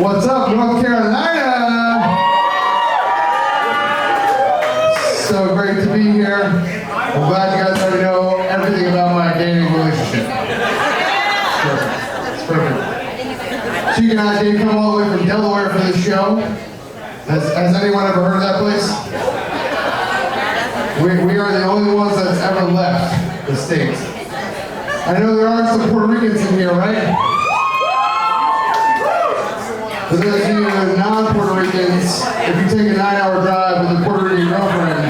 What's up, North Carolina? So great to be here. I'm glad you guys already know everything about my dating relationship. It's perfect. Cheek and I did come all the way from Delaware for this show. Has anyone ever heard of that place? We are the only ones that's ever left the States. I know there are some Puerto Ricans in here, right? For those of you non-Puerto Ricans, if you take a 9-hour drive with a Puerto Rican girlfriend,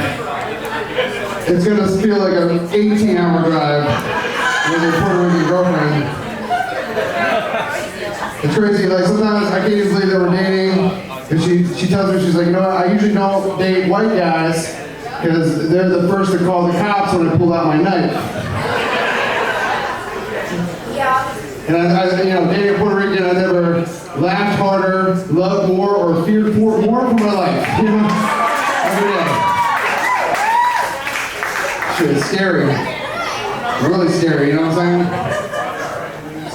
it's going to feel like an 18-hour drive with a Puerto Rican girlfriend. It's crazy, like sometimes I can't even believe that we're dating, and she tells me, she's like, you know what, I usually don't date white guys, because they're the first to call the cops when I pull out my knife. And I dating a Puerto Rican, I never laughed harder, loved more, or feared more for my life. Every day. Shit, it's scary. Really scary, you know what I'm saying?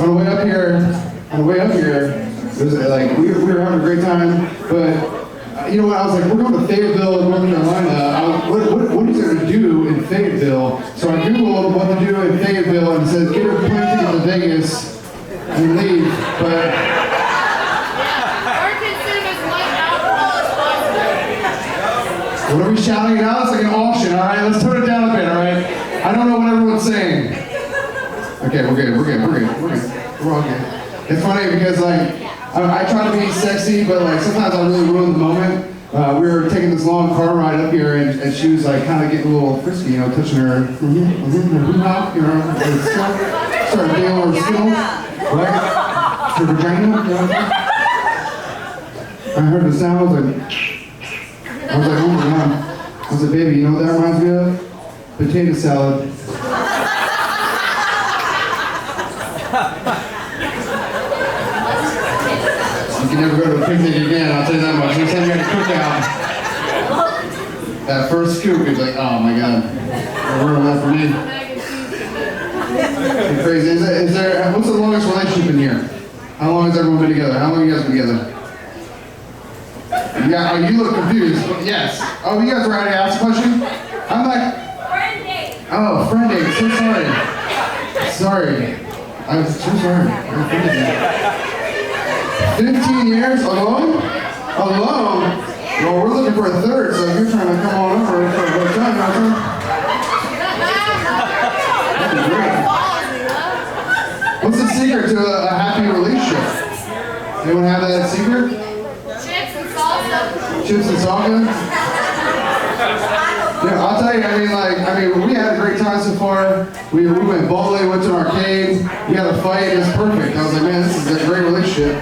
On the way up here, it was like we were having a great time, but you know what? I was like, we're going to Fayetteville, North Carolina. What is there to do in Fayetteville? So I Googled what to do in Fayetteville, and it says get a plane ticket to Vegas and leave. But what are we shouting it out? It's like an auction. All right, let's tone it down a bit. All right. I don't know what everyone's saying. Okay, we're good. We're all good. It's funny because like I try to be sexy, but like sometimes I really ruin the moment. We were taking this long car ride up here, and she was like kind of getting a little frisky, you know, touching her, hoo-ha, you know, started getting a little skill, right? Her vagina, you know. I heard the sound, I was like, oh my god. I was like, baby, you know what that reminds me of? Potato salad. You can never go to a picnic again, I'll tell you that much. Next time you got a cookout, that first scoop is like, oh my god, ruin that for me. It's crazy. Is there, what's the longest relationship in here? How long has everyone been together? How long have you guys been together? Yeah, oh, you look confused. Yes. Oh, you guys were ready to ask a question? I'm like, friend date. Oh, friend date. So sorry. Sorry. I'm so sorry. I'm friend 15 years alone? Alone? Well, we're looking for a third, so if you're trying to come on over for a good time, that'd be great. What's the secret to a happy relationship? Anyone have that secret? Chips and salsa. Chips and salsa? Yeah, I'll tell you, we had a great time so far. We went bowling, went to an arcade, we had a fight, it was perfect. I was like, man, this is a great relationship.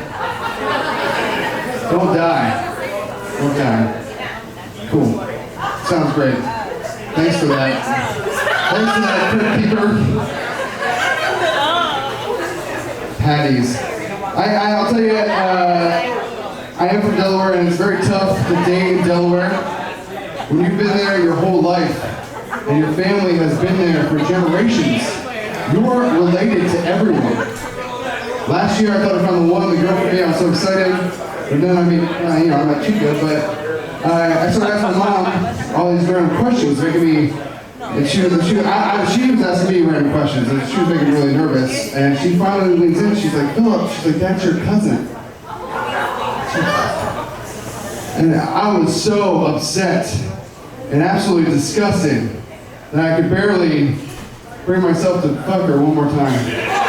Don't die. Don't die. Cool. Sounds great. Thanks for that. Thanks for that, Crypt Keeper. Paddys. I'll tell you, I am from Delaware, and it's very tough to date in Delaware. When you've been there your whole life, and your family has been there for generations, you're related to everyone. Last year I thought I found the one, the girl for me, I was so excited. But then, I'm not too good, but I started asking my mom all these random questions, making me, and she was asking me random questions, and she was making me really nervous. And she finally leans in, she's like, Philip, she's like, that's your cousin. And I was so upset and absolutely disgusted that I could barely bring myself to fuck her one more time.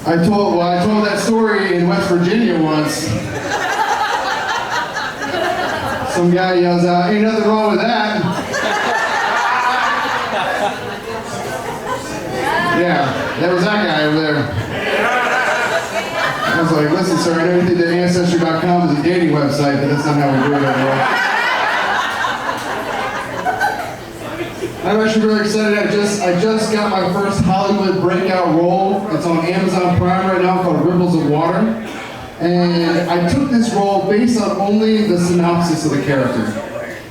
I told that story in West Virginia once. Some guy yells out, ain't nothing wrong with that. Yeah, that was that guy over there. I was like, listen sir, I know you think that Ancestry.com is a dating website, but that's not how we do it anymore. I'm actually really excited. I just got my first Hollywood breakout role. It's on Amazon Prime right now called Ripples of Water. And I took this role based on only the synopsis of the character.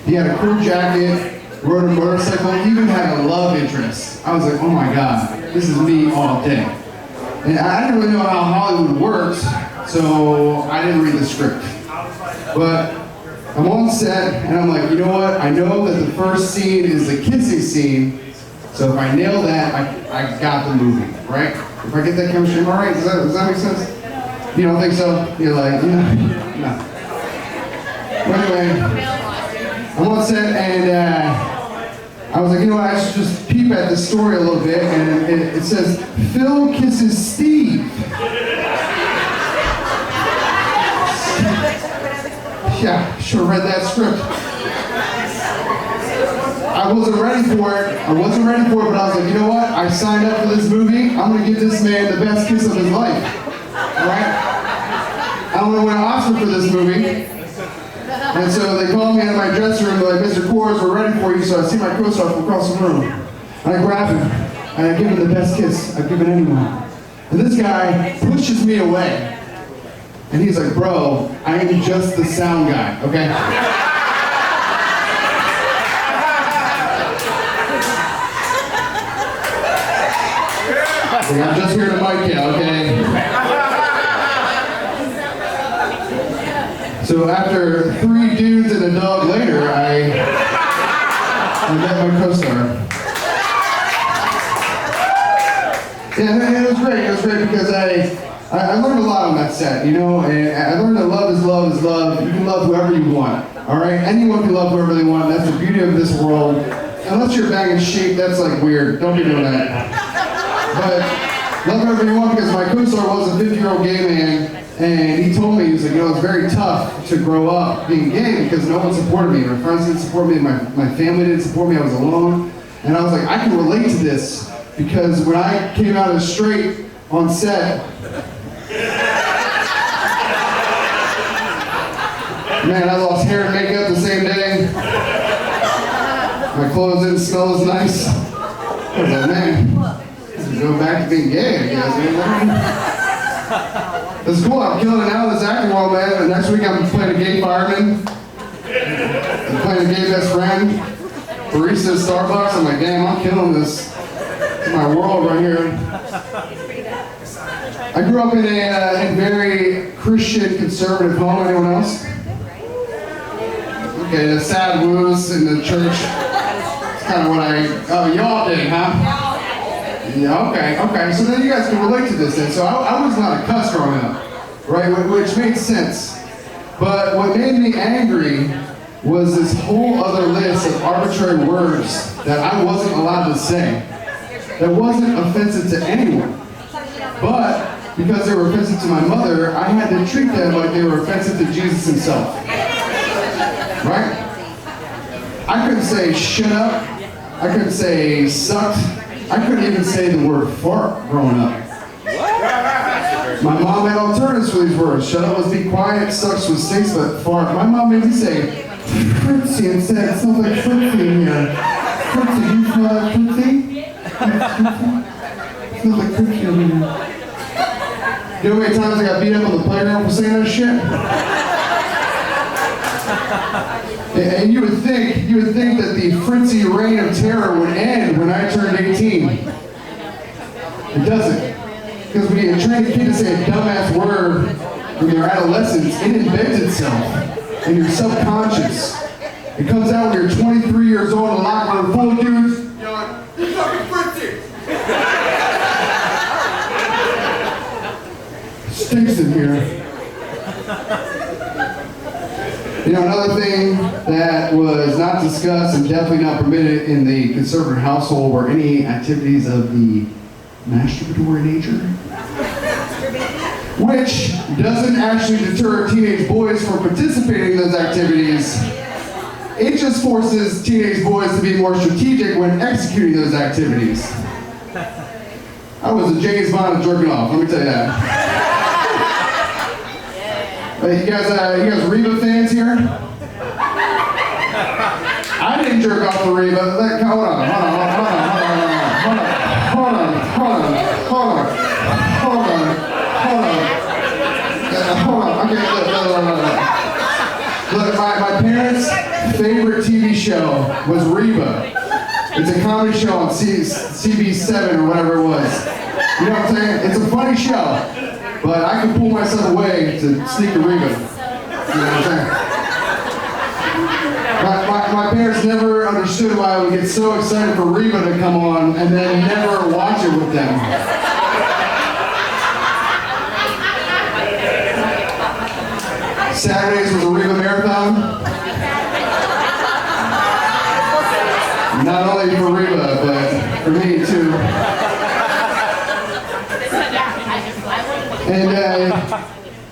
He had a cool jacket, rode a motorcycle, even had a love interest. I was like, oh my God, this is me all day. And I didn't really know how Hollywood works, so I didn't read the script. But I'm on set, and I'm like, you know what? I know that the first scene is the kissing scene, so if I nail that, I got the movie, right? If I get that chemistry, am I right? Does that make sense? You don't think so? You're like, no. But anyway, I'm on set, and I was like, you know what? I should just peep at the story a little bit, and it says, Phil kisses Steve. Yeah, sure read that script. I wasn't ready for it. But I was like, you know what? I signed up for this movie. I'm gonna give this man the best kiss of his life. Alright? I'm gonna win an Oscar for this movie. And so they called me out of my dressing room, they're like, Mr. Korz, we're ready for you. So I see my co-star from across the room. And I grab him, and I give him the best kiss I've given anyone. And this guy pushes me away. And he's like, bro, I am just the sound guy, okay? Like, I'm just here to mic you, okay? So after 3 dudes and a dog later, I met my co-star. Yeah, it was great. It was great because I learned a lot on that set, you know, and I learned that love is love is love. You can love whoever you want, all right? Anyone can love whoever they want. That's the beauty of this world. Unless you're banging sheep, that's like weird. Don't be doing that. But love whoever you want, because my co-star was a 50-year-old gay man, and he told me, he was like, you know, it's very tough to grow up being gay because no one supported me. My friends didn't support me, my family didn't support me, I was alone. And I was like, I can relate to this because when I came out as straight on set, man, I lost hair and makeup the same day. My clothes didn't smell as nice. I was like, man, go back to being gay, I guess. It's cool, I'm killing it now in this acting world, man. And next week I'm playing a gay fireman. I'm playing a gay best friend. Barista at Starbucks. I'm like, damn, I'm killing this. It's my world right here. I grew up in a very Christian, conservative home. Anyone else? Okay, the sad woos in the church. It's kind of what y'all did, huh? Yeah, okay. So then you guys can relate to this then. So I was not a cuss growing up, right? Which made sense. But what made me angry was this whole other list of arbitrary words that I wasn't allowed to say. That wasn't offensive to anyone. But because they were offensive to my mother, I had to treat them like they were offensive to Jesus himself. Right? I couldn't say shut up. I couldn't say sucked. I couldn't even say the word fart growing up. My mom had alternatives for these words. Shut up was be quiet, sucks was stinks, but fart. My mom made me say Fritzy instead. It sounds like Fritzy in here. Fritzy, you smell like Fritzy? It smells like Fritzy over here. You know how many times I got beat up on the playground for saying that shit? And you would think that the fritzy reign of terror would end when I turned 18. It doesn't. Because when you train a kid to say a dumbass word when you're adolescents, it embeds itself in your subconscious. It comes out when you're 23 years old in a locker room full of dudes yelling, "You fucking fritzy!" Stinks in here. You know, another thing that was not discussed and definitely not permitted in the conservative household were any activities of the masturbatory nature, which doesn't actually deter teenage boys from participating in those activities. It just forces teenage boys to be more strategic when executing those activities. I was a James Bond of jerking off, let me tell you that. You guys Reba fans here? I didn't jerk off to Reba. Hold on. Okay, look. Look, my parents' favorite TV show was Reba. It's a comedy show on CB7 or whatever it was. You know what I'm saying? It's a funny show, but I can pull myself away to sneak a Reba. You know what I'm saying? My parents never understood why I would get so excited for Reba to come on and then never watch it with them. Saturdays was a Reba marathon. Not only for Reba, but for me too. And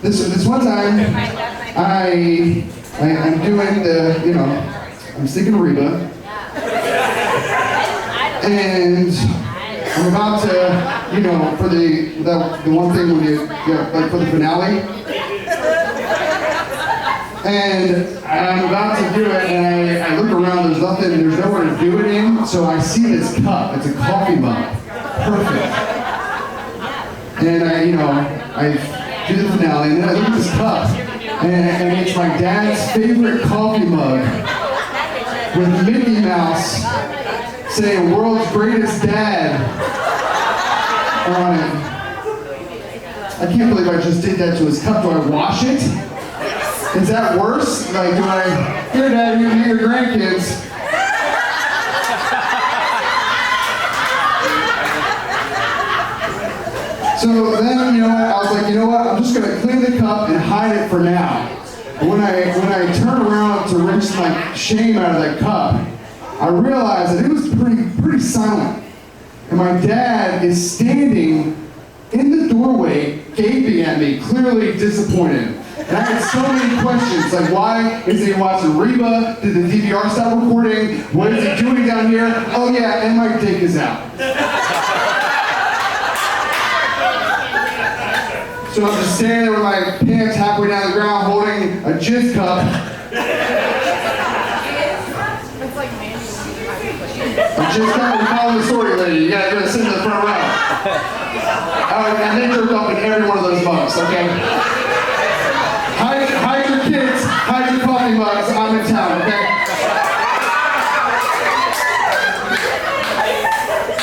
this one time, I'm doing the, you know, I'm sticking to Reba, and I'm about to, you know, for the one thing when you like for the finale, and I'm about to do it, and I look around, there's nowhere to do it in, so I see this cup, it's a coffee mug, perfect. And I do the finale, and then I look at this cup, and it's my dad's favorite coffee mug with Mickey Mouse saying "World's Greatest Dad" on it. I can't believe I just did that to his cup. Do I wash it? Is that worse? Like, do I, here Dad, you meet your grandkids. So then, you know what, I was like, you know what, I'm just gonna clean the cup and hide it for now. But when I turned around to rinse my shame out of that cup, I realized that it was pretty silent. And my dad is standing in the doorway, gaping at me, clearly disappointed. And I had so many questions, like why is he watching Reba? Did the DVR stop recording? What is he doing down here? Oh yeah, and my dick is out. So I'm just standing there with my pants halfway down the ground holding a jizz cup. A jizz cup, you follow the story, lady. You gotta sit in the front row. And they jerk up in every one of those mugs, okay? Hide your kids, hide your coffee mugs, I'm in town, okay?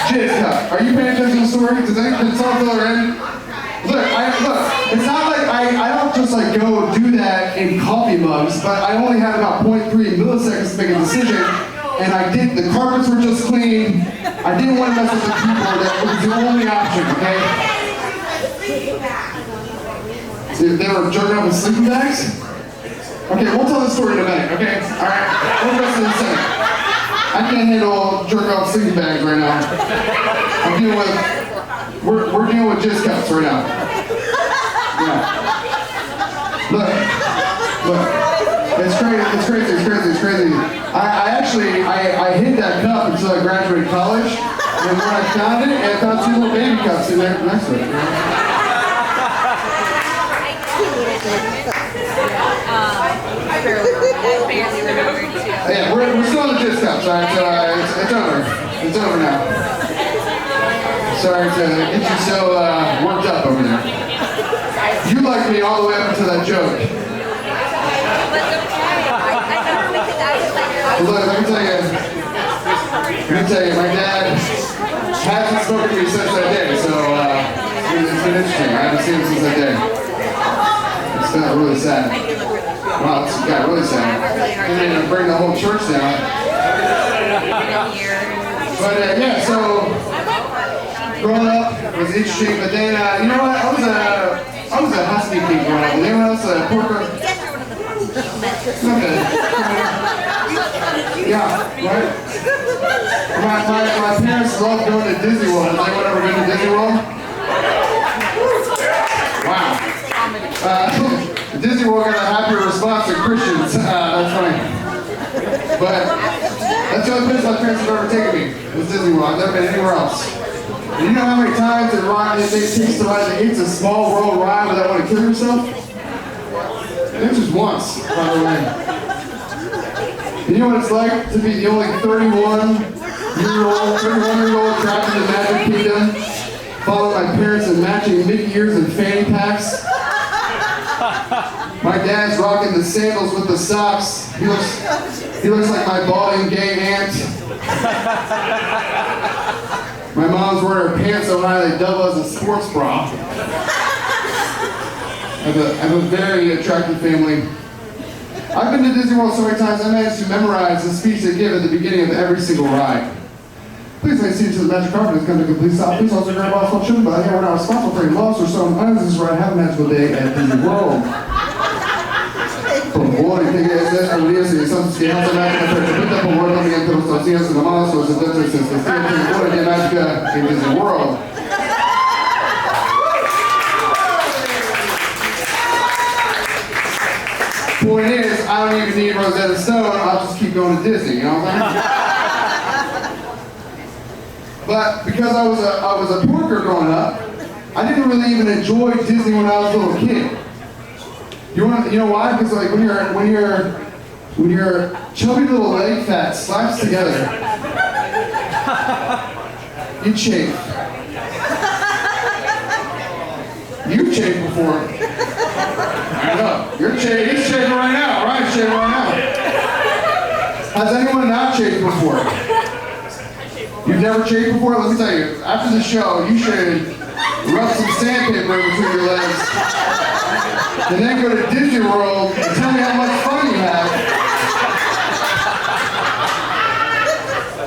Jizz cup. Are you paying attention to the story? Does anything sound familiar? Look, it's not like I don't just like go do that in coffee mugs, but I only had about 0.3 milliseconds to make a decision, and the carpets were just clean. I didn't want to mess with the keyboard, that was the only option, okay? So they were jerking off with sleeping bags? Okay, we'll tell the story in a minute, okay? Alright, we'll rest in a second. I can't handle jerking off sleeping bags right now. We're dealing with jizz cups right now. Yeah. Look. It's crazy. I hid that cup until I graduated college, and when I found it, I found two little baby cups in there next to it. Yeah, we're still on the jizz cups, alright, so it's over. It's over now. Sorry to get you so worked up over there. You liked me all the way up until that joke. Look, let me tell you, my dad hasn't spoken to me since that day, so it's been interesting. I haven't seen him since that day. It's got really sad. Wow, it's got really sad. And then bring the whole church down. But yeah, so growing up was interesting, but then you know what? I was a husky kid growing up. And anyone else a porker? Okay. Yeah, right? My parents loved going to Disney World. Has anyone ever been to Disney World? Wow. Disney World got a happier response than Christians. That's funny. But that's the only place my parents have ever taken me, was Disney World. I've never been anywhere else. And you know how many times it takes to ride the It's a Small World ride without wanting to kill yourself? And it's just once, by the way. And you know what it's like to be the only 31-year-old trapped in the Magic Kingdom, following my parents in matching Mickey ears and fanny packs? My dad's rocking the sandals with the socks. He looks like my balding gay aunt. My mom's wearing her pants so high they double as a sports bra. I have a very attractive family. I've been to Disney World so many times I managed to memorize the speech they give at the beginning of every single ride. Please may see to the magic carpet has come to a complete stop. Please also grab off children, but here we're not responsible for any loss or stolen items. This ride. Have a magical day at Disney World. Por favor, y tenga ese olvides y son que no se me hace perfecta por favor también entre los días y nomás los entonces que estén por de mágica en Disney World. Point is, I don't even need Rosetta Stone. I'll just keep going to Disney. You know what I'm saying? But because I was a porker growing up, I didn't really even enjoy Disney when I was a little kid. You know why? Because like when your chubby little leg fat slaps together, you chafe. You chafed before. I know. He's chafing right now. Ryan's chafing right now. Has anyone not chafed before? You've never chafed before? Let me tell you, after the show, you should rub some sandpaper in between your legs, and then go to Disney World and tell me how much fun you had.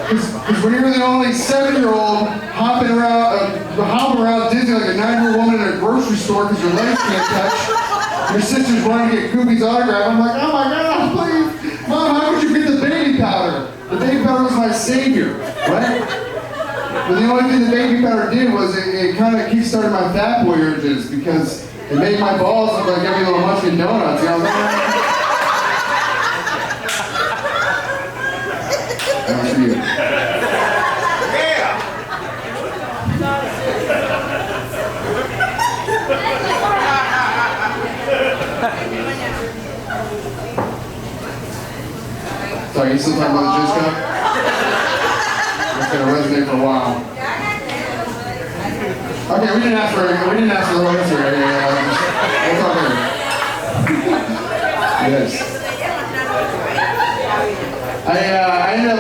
Because when you're the only 7-year-old hopping around Disney like a 9-year-old woman in a grocery store because your legs can't touch, your sister's running to get Goofy's autograph, I'm like, oh my God, please, Mom, how could you get the baby powder? The baby powder was my savior, right? But the only thing the baby powder did was it kind of kick-started my fat boy urges because it made my balls look like every little Munchkin Donuts, you know what I'm saying? That was for you. So are you still talking about the juice cup? It's gonna resonate for a while. Okay, we didn't ask for the whole history. We'll talk later. Yes. I ended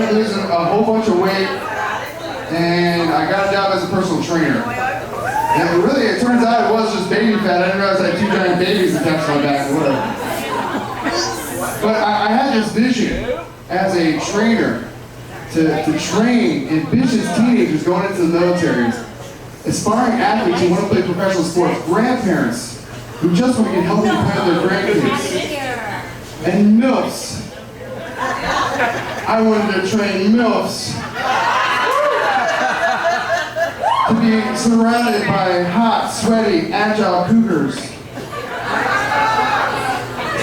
up losing a whole bunch of weight, and I got a job as a personal trainer. And really, it turns out it was just baby fat. I didn't realize I had 2 giant babies attached to my back or whatever. But I had this vision as a trainer to train ambitious teenagers going into the military, aspiring athletes who want to play professional sports, grandparents who just want to get healthy and play with their grandkids, and MILFs. I wanted to train MILFs to be surrounded by hot, sweaty, agile cougars,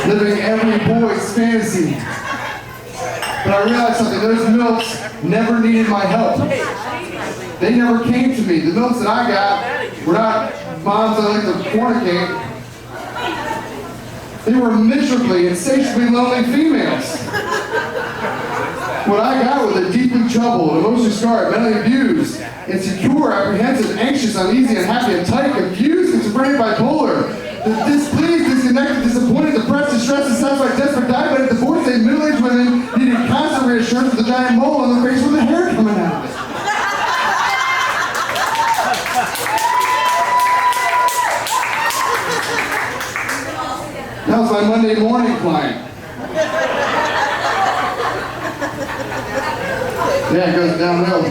living every boy's fantasy. But I realized something, those MILFs never needed my help. They never came to me. The MILFs that I got were not moms that like to fornicate. They were miserably, insatiably lonely females. What I got was a deeply troubled, emotionally scarred, mentally abused, insecure, apprehensive, anxious, uneasy, unhappy, uptight, confused, schizophrenic, bipolar, displeased, disconnected, disappointed, depressed, distressed, dissatisfied, desperate, diabetic, divorced, and middle-aged women needed constant reassurance with a giant mole on their face with the hair coming out of it. That was my Monday morning client. Yeah, it goes downhill.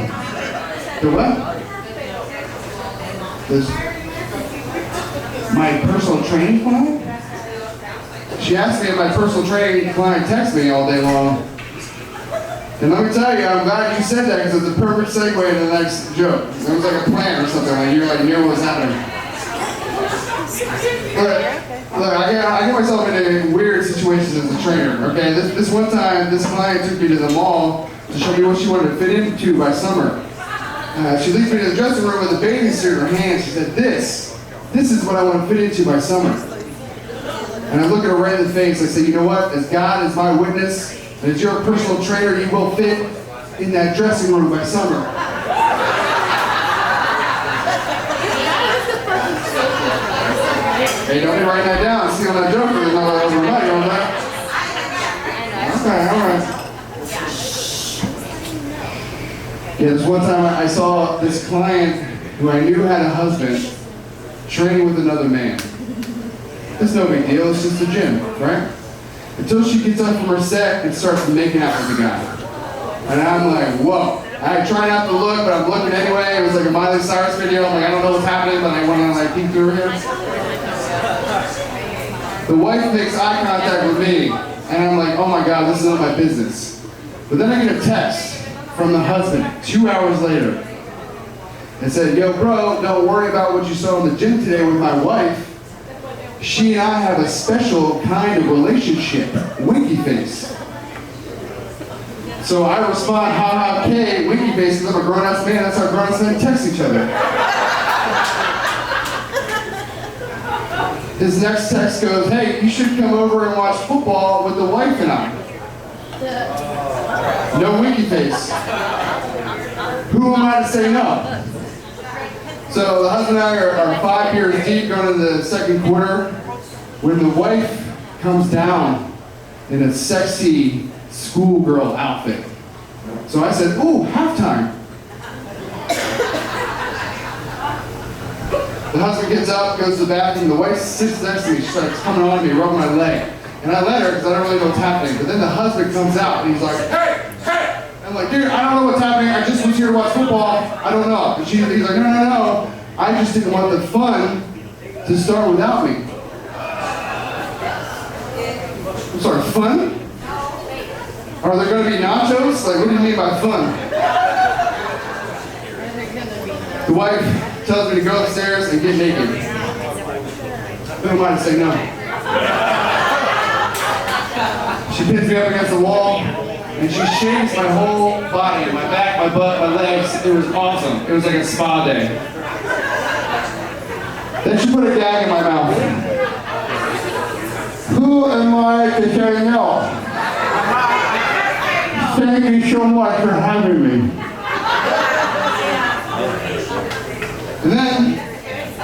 The what? My personal training client? She asked me if my personal training client texts me all day long. And let me tell you, I'm glad you said that because it's a perfect segue into the next joke. It was like a plan or something, like you knew what was happening. Look, I get myself into weird situations as a trainer, okay? This one time, this client took me to the mall to show me what she wanted to fit into by summer. She leads me to the dressing room with a bathing suit in her hand. She said, this is what I want to fit into by summer. And I look at her right in the face. I say, you know what? As God is my witness, and as your personal trainer, you will fit in that dressing room by summer. Hey, don't be writing that down. See on that joke, there's not over money on that. Okay, all right. Yeah, this one time I saw this client who I knew had a husband training with another man. It's no big deal, it's just a gym, right? Until she gets up from her set and starts making out with the guy. And I'm like, whoa. I try not to look, but I'm looking anyway. It was like a Miley Cyrus video. I'm like, I don't know what's happening, but I want to like peek through here. The wife makes eye contact with me, and I'm like, oh my God, this is not my business. But then I get a text from the husband 2 hours later. It said, yo bro, don't worry about what you saw in the gym today with my wife. She and I have a special kind of relationship, winky face. So I respond, ha ha, okay, winky face, because I'm a grown-ass man, that's how grown-ass men text each other. His next text goes, hey, you should come over and watch football with the wife and I. No winky face. Who am I to say no? So the husband and I are 5 years deep going into the second quarter when the wife comes down in a sexy schoolgirl outfit. So I said, ooh, halftime. The husband gets up, goes to the bathroom, the wife sits next to me, she starts coming on me, rubbing my leg. And I let her because I don't really know what's happening. But then the husband comes out and he's like, hey, hey! I'm like, dude, I don't know what's happening. I just was here to watch football. I don't know. And he's like, no. I just didn't want the fun to start without me. I'm sorry, fun? Are there going to be nachos? Like, what do you mean by fun? The wife tells me to go upstairs and get naked. Who am I to say no? She pins me up against the wall, and she shakes my whole body, my back, my butt, my legs. It was awesome. It was like a spa day. Then she put a gag in my mouth. Who am I to say no? Thank you so much for having me. And then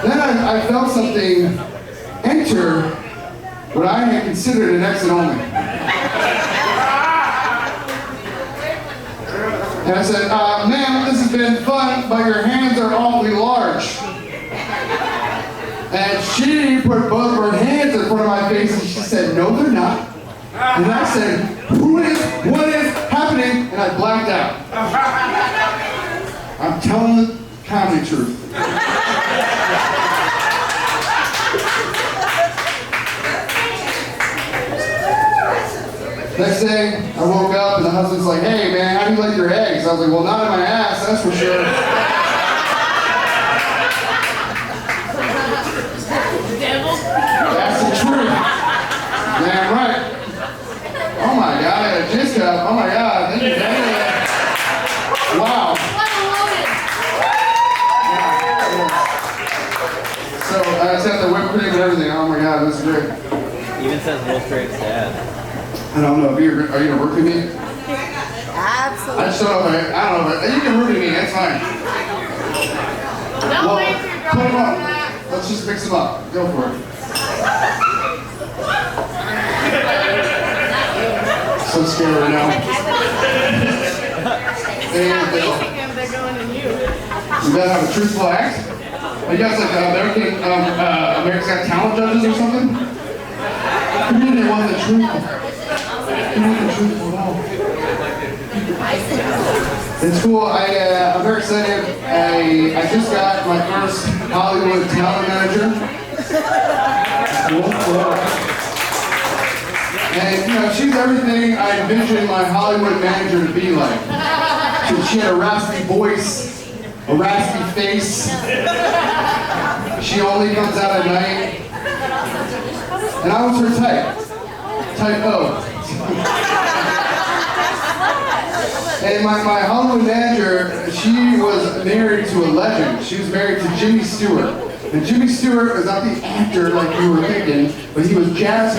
I felt something enter what I had considered an exit only. And I said, ma'am, this has been fun, but your hands are awfully large. And she put both of her hands in front of my face and she said, no, they're not. And I said, what is happening? And I blacked out. I'm telling the comedy truth. Next day, I woke up and the husband's like, hey man, how do you like your eggs? I was like, well, not in my ass, that's for sure. That's the truth. Damn right. Oh my God, I got a jizz cup. Oh my God, thank you. Wow. So I just got the whipped cream and everything. Oh my God, this is great. Even says Will Straight's dad. I don't know. Are you gonna work with me? Absolutely. I just don't know. I don't know, but you can root with me. That's fine. No way for your put them up. that. Let's just mix them up. Go for it. So scared right now. They're going to you. You gotta have a truthful act. Are you guys like America's Got Talent judges or something? You mean they want the truth? It's cool. I'm very excited. I just got my first Hollywood talent manager. And you know, she's everything I envisioned my Hollywood manager to be like. She had a raspy voice, a raspy face. She only comes out at night. And I was her type. Type O. And my Hollywood manager, she was married to a legend. She was married to Jimmy Stewart. And Jimmy Stewart was not the actor like you were thinking, but he was Jazz Hall.